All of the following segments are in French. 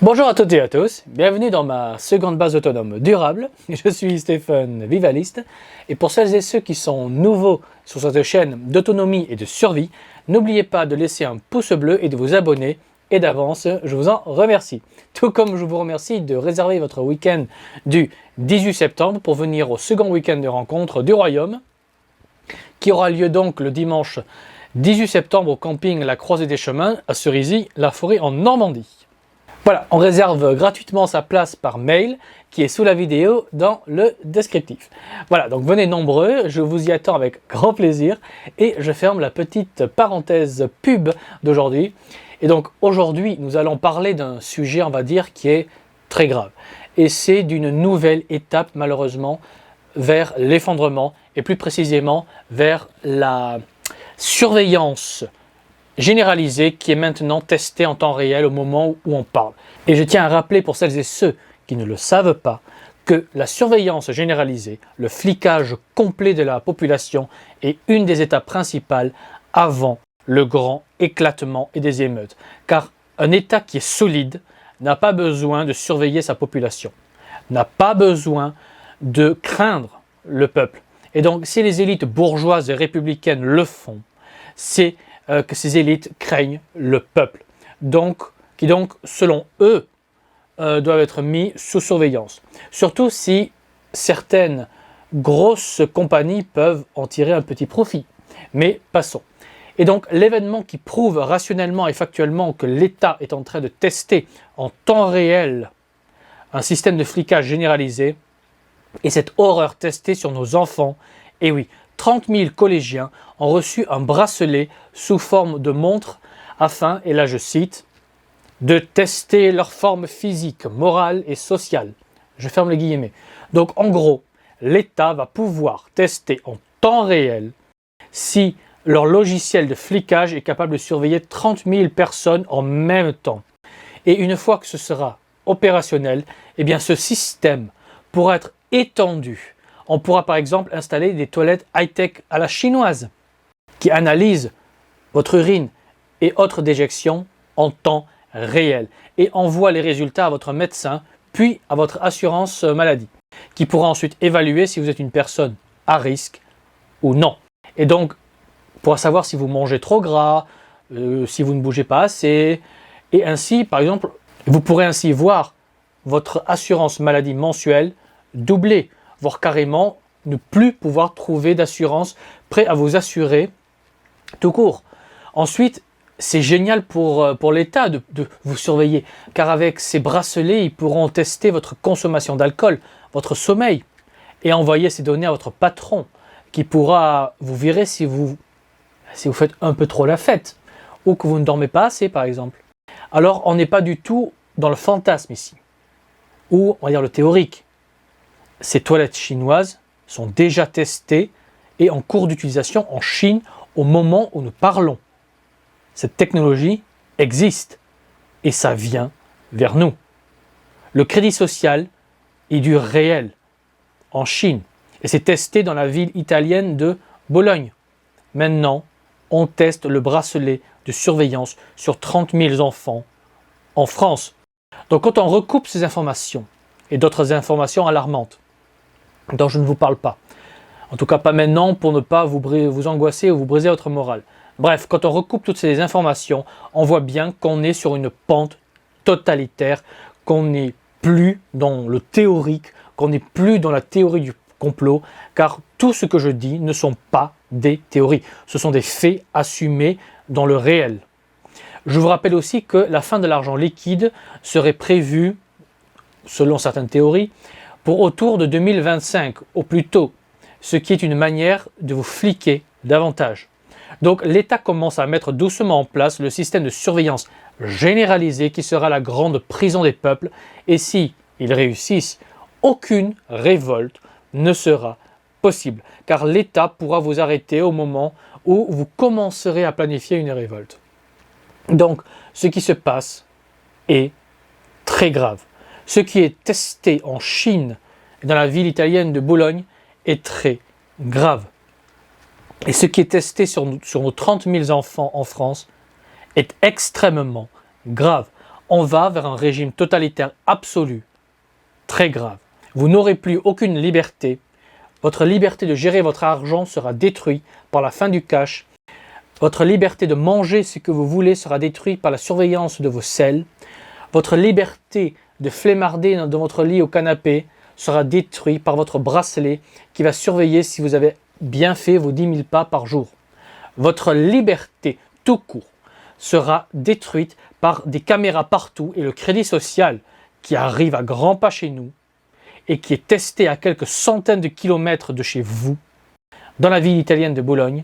Bonjour à toutes et à tous, bienvenue dans ma seconde base autonome durable. Je suis Stéphane Vivaliste et pour celles et ceux qui sont nouveaux sur cette chaîne d'autonomie et de survie, n'oubliez pas de laisser un pouce bleu et de vous abonner. Et d'avance, je vous en remercie. Tout comme je vous remercie de réserver votre week-end du 18 septembre pour venir au second week-end de rencontre du Royaume, qui aura lieu donc le dimanche 18 septembre au camping La Croisée des Chemins à Cerisy-la-Forêt en Normandie. Voilà, on réserve gratuitement sa place par mail qui est sous la vidéo dans le descriptif. Voilà, donc venez nombreux, je vous y attends avec grand plaisir et je ferme la petite parenthèse pub d'aujourd'hui. Et donc aujourd'hui, nous allons parler d'un sujet, on va dire, qui est très grave. Et c'est d'une nouvelle étape, malheureusement, vers l'effondrement et plus précisément vers la surveillance généralisée qui est maintenant testée en temps réel au moment où on parle. Et je tiens à rappeler pour celles et ceux qui ne le savent pas que la surveillance généralisée, le flicage complet de la population est une des étapes principales avant le grand éclatement et des émeutes. Car un État qui est solide n'a pas besoin de surveiller sa population, n'a pas besoin de craindre le peuple. Et donc si les élites bourgeoises et républicaines le font, c'est que ces élites craignent le peuple, qui donc, selon eux, doivent être mis sous surveillance. Surtout si certaines grosses compagnies peuvent en tirer un petit profit. Mais passons. Et donc, l'événement qui prouve rationnellement et factuellement que l'État est en train de tester en temps réel un système de flicage généralisé, et cette horreur testée sur nos enfants, et oui, 30 000 collégiens ont reçu un bracelet sous forme de montre afin, et là je cite, de tester leur forme physique, morale et sociale. Je ferme les guillemets. Donc en gros, l'État va pouvoir tester en temps réel si leur logiciel de flicage est capable de surveiller 30 000 personnes en même temps. Et une fois que ce sera opérationnel, eh bien ce système pourra être étendu. On pourra par exemple installer des toilettes high-tech à la chinoise qui analysent votre urine et autres déjections en temps réel et envoient les résultats à votre médecin puis à votre assurance maladie qui pourra ensuite évaluer si vous êtes une personne à risque ou non. Et donc, pourra savoir si vous mangez trop gras, si vous ne bougez pas assez et ainsi, par exemple, vous pourrez ainsi voir votre assurance maladie mensuelle doubler, voire carrément ne plus pouvoir trouver d'assurance prêt à vous assurer tout court. Ensuite, c'est génial pour l'État de vous surveiller, car avec ces bracelets, ils pourront tester votre consommation d'alcool, votre sommeil, et envoyer ces données à votre patron, qui pourra vous virer si vous faites un peu trop la fête, ou que vous ne dormez pas assez par exemple. Alors on n'est pas du tout dans le fantasme ici, ou on va dire le théorique. Ces toilettes chinoises sont déjà testées et en cours d'utilisation en Chine au moment où nous parlons. Cette technologie existe et ça vient vers nous. Le crédit social est du réel en Chine et c'est testé dans la ville italienne de Bologne. Maintenant, on teste le bracelet de surveillance sur 30 000 enfants en France. Donc quand on recoupe ces informations et d'autres informations alarmantes, dont je ne vous parle pas. En tout cas, pas maintenant pour ne pas vous angoisser ou vous briser votre morale. Bref, quand on recoupe toutes ces informations, on voit bien qu'on est sur une pente totalitaire, qu'on n'est plus dans le théorique, qu'on n'est plus dans la théorie du complot, car tout ce que je dis ne sont pas des théories. Ce sont des faits assumés dans le réel. Je vous rappelle aussi que la fin de l'argent liquide serait prévue, selon certaines théories, pour autour de 2025 au plus tôt, ce qui est une manière de vous fliquer davantage. Donc l'État commence à mettre doucement en place le système de surveillance généralisé qui sera la grande prison des peuples et si ils réussissent, aucune révolte ne sera possible car l'État pourra vous arrêter au moment où vous commencerez à planifier une révolte. Donc ce qui se passe est très grave. Ce qui est testé en Chine, dans la ville italienne de Bologne, est très grave. Et ce qui est testé sur nos 30 000 enfants en France est extrêmement grave. On va vers un régime totalitaire absolu, très grave. Vous n'aurez plus aucune liberté. Votre liberté de gérer votre argent sera détruite par la fin du cash. Votre liberté de manger ce que vous voulez sera détruite par la surveillance de vos selles. Votre liberté de flemmarder dans votre lit au canapé sera détruite par votre bracelet qui va surveiller si vous avez bien fait vos 10 000 pas par jour. Votre liberté tout court sera détruite par des caméras partout et le crédit social qui arrive à grands pas chez nous et qui est testé à quelques centaines de kilomètres de chez vous, dans la ville italienne de Bologne,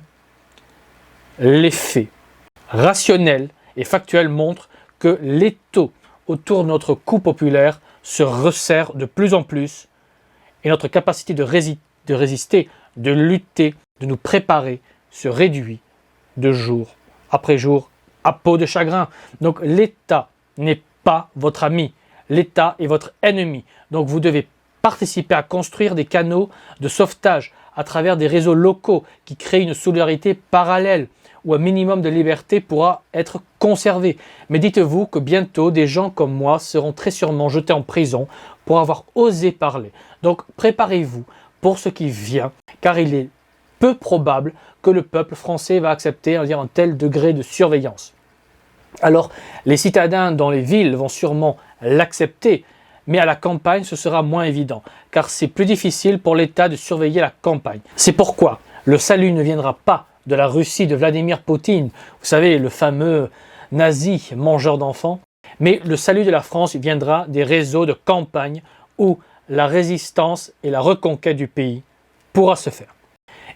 les faits rationnels et factuels montrent que l'étau autour de notre coût populaire se resserre de plus en plus et notre capacité de résister, de lutter, de nous préparer se réduit de jour après jour à peau de chagrin. Donc l'État n'est pas votre ami, l'État est votre ennemi. Donc vous devez participer à construire des canaux de sauvetage à travers des réseaux locaux qui créent une solidarité parallèle où un minimum de liberté pourra être conservé. Mais dites-vous que bientôt, des gens comme moi seront très sûrement jetés en prison pour avoir osé parler. Donc préparez-vous pour ce qui vient, car il est peu probable que le peuple français va accepter un tel degré de surveillance. Alors, les citadins dans les villes vont sûrement l'accepter, mais à la campagne, ce sera moins évident, car c'est plus difficile pour l'État de surveiller la campagne. C'est pourquoi le salut ne viendra pas de la Russie de Vladimir Poutine, vous savez, le fameux nazi mangeur d'enfants, mais le salut de la France viendra des réseaux de campagne où la résistance et la reconquête du pays pourra se faire.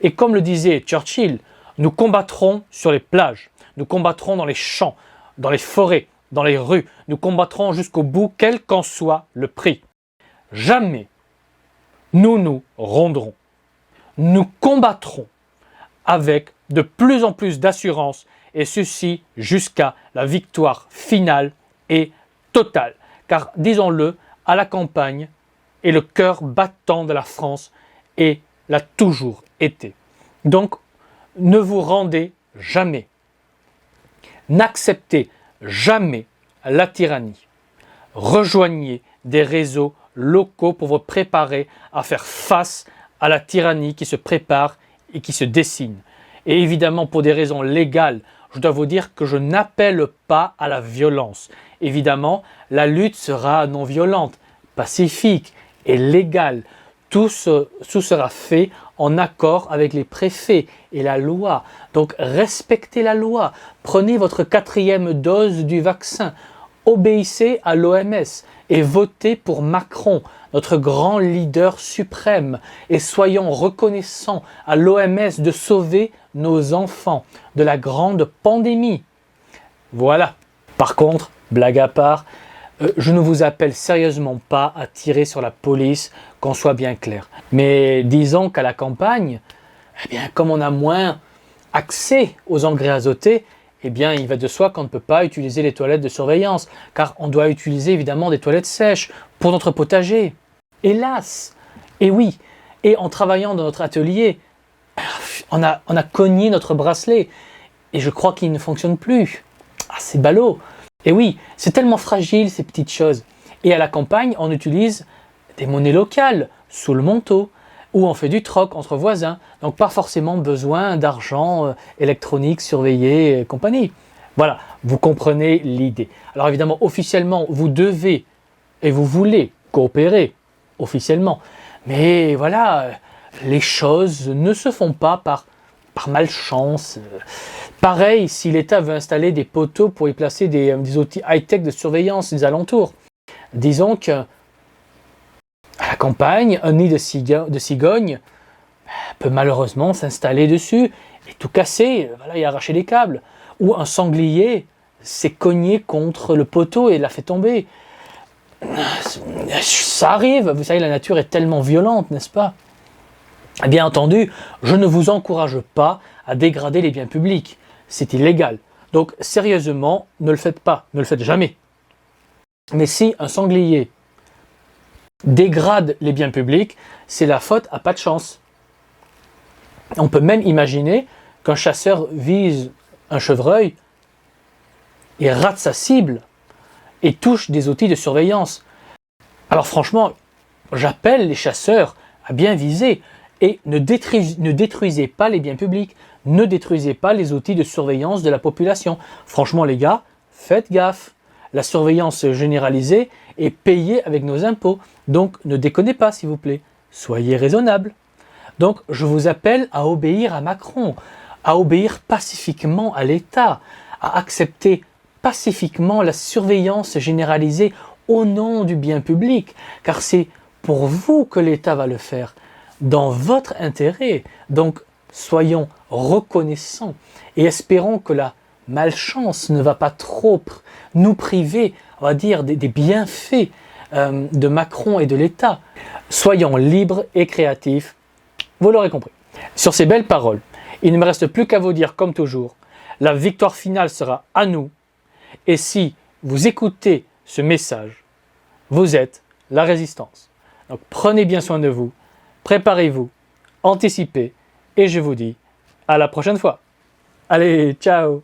Et comme le disait Churchill, nous combattrons sur les plages, nous combattrons dans les champs, dans les forêts, dans les rues, nous combattrons jusqu'au bout, quel qu'en soit le prix. Jamais nous nous rendrons. Nous combattrons avec de plus en plus d'assurance et ceci jusqu'à la victoire finale et totale. Car disons-le, à la campagne est le cœur battant de la France et l'a toujours été. Donc, ne vous rendez jamais. N'acceptez jamais la tyrannie. Rejoignez des réseaux locaux pour vous préparer à faire face à la tyrannie qui se prépare et qui se dessine. Et évidemment, pour des raisons légales, je dois vous dire que je n'appelle pas à la violence. Évidemment, la lutte sera non violente, pacifique et légale. Tout sera fait en accord avec les préfets et la loi. Donc respectez la loi. Prenez votre 4e dose du vaccin. Obéissez à l'OMS et votez pour Macron, notre grand leader suprême. Et soyons reconnaissants à l'OMS de sauver nos enfants de la grande pandémie. Voilà. Par contre, blague à part, je ne vous appelle sérieusement pas à tirer sur la police, qu'on soit bien clair. Mais disons qu'à la campagne, eh bien, comme on a moins accès aux engrais azotés, eh bien, il va de soi qu'on ne peut pas utiliser les toilettes de surveillance, car on doit utiliser évidemment des toilettes sèches pour notre potager. Hélas. Et oui, et en travaillant dans notre atelier, on a cogné notre bracelet, et je crois qu'il ne fonctionne plus. Ah, c'est ballot. Et oui, c'est tellement fragile ces petites choses. Et à la campagne, on utilise des monnaies locales sous le manteau, ou on fait du troc entre voisins. Donc pas forcément besoin d'argent électronique surveillé et compagnie. Voilà, vous comprenez l'idée. Alors évidemment, officiellement, vous devez et vous voulez coopérer officiellement. Mais voilà, les choses ne se font pas par malchance. Pareil, si l'État veut installer des poteaux pour y placer des outils high-tech de surveillance des alentours. Disons que à la campagne, un nid de cigogne peut malheureusement s'installer dessus et tout casser, voilà, et arracher les câbles. Ou un sanglier s'est cogné contre le poteau et l'a fait tomber. Ça arrive, vous savez, la nature est tellement violente, n'est-ce pas? Bien entendu, je ne vous encourage pas à dégrader les biens publics. C'est illégal. Donc, sérieusement, ne le faites pas. Ne le faites jamais. Mais si un sanglier dégrade les biens publics, c'est la faute à pas de chance. On peut même imaginer qu'un chasseur vise un chevreuil et rate sa cible. et touchent des outils de surveillance. Alors franchement, j'appelle les chasseurs à bien viser et ne détruisez pas les biens publics, ne détruisez pas les outils de surveillance de la population. Franchement les gars, faites gaffe. La surveillance généralisée est payée avec nos impôts, donc ne déconnez pas s'il vous plaît, soyez raisonnables. Donc je vous appelle à obéir à Macron, à obéir pacifiquement à l'État, à accepter pacifiquement la surveillance généralisée au nom du bien public, car c'est pour vous que l'État va le faire, dans votre intérêt. Donc soyons reconnaissants et espérons que la malchance ne va pas trop nous priver, on va dire, des bienfaits de Macron et de l'État. Soyons libres et créatifs, vous l'aurez compris. Sur ces belles paroles, il ne me reste plus qu'à vous dire comme toujours, la victoire finale sera à nous. Et si vous écoutez ce message, vous êtes la résistance. Donc prenez bien soin de vous, préparez-vous, anticipez, et je vous dis à la prochaine fois. Allez, ciao!